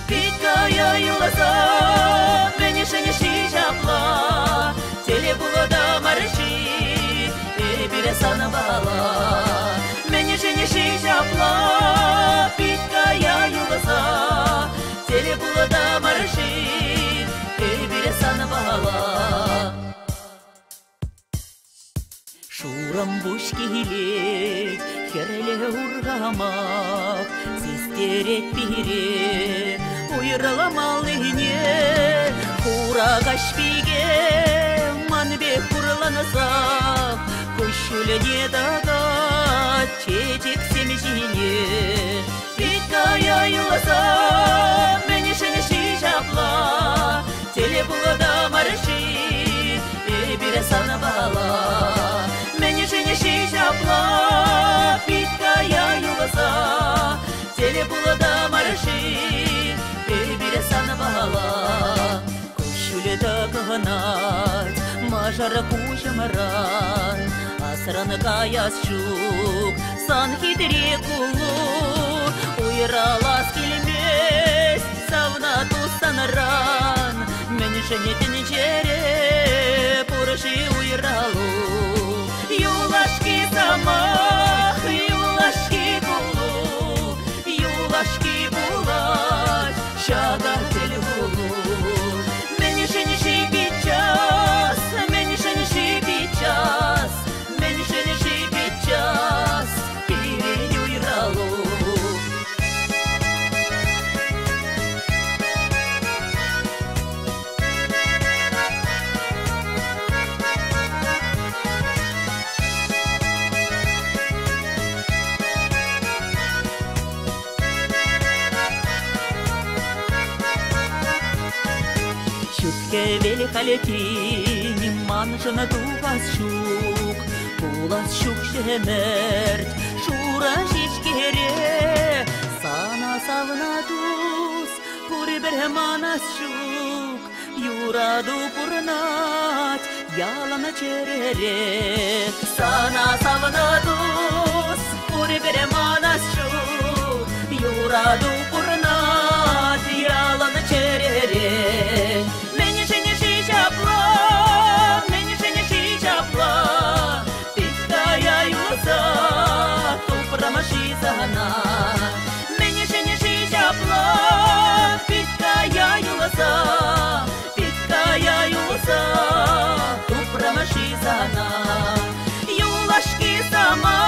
Питкая юласа, мені ще не шижапла, теле було да марши, біля санавала. Мені ще не шижапла, питкая юласа, теле було да марши, біля санавала. Шурам бушкиле, хереле ургамах, систерет пире, уйраламалыне, хурагаш пиге, манбе хурланасах, кушулене дага, чечек семежине. Питкая юласа, мені ще не шижапла, теле було да марши, біля санавала. Мені ще не шижапла, питкая юласа, теле було да марши, біля санавала. Кушуле да канат, мажара кушамаран, асран каяс шук, сан хитре кулу, уйралас келмес, савна тустанаран. Мені ще не тенечере, пураши уйралу. Юлашки самах, юлашки кулу, юлашки булаш, шагатель гулу. Мені ще не шипить час, мені ще не шипить час, мені ще не шипить час, пірень уйралу. Шутке великолепий, манжына тугас шук, пулас шук шемерт, шура шишкере, сана савна туз, пури бір манас шук, юраду пурнат, ялана черере. Сана савна туз, пури бір манас шук, юраду пурнат, ялана черере. Мені ще не шижапла, мені ще не шижапла, питкая юласа, тупрамаши загана. Мені ще не шижапла, питкая юласа, питкая юласа, тупрамаши загана. Юлашки сама.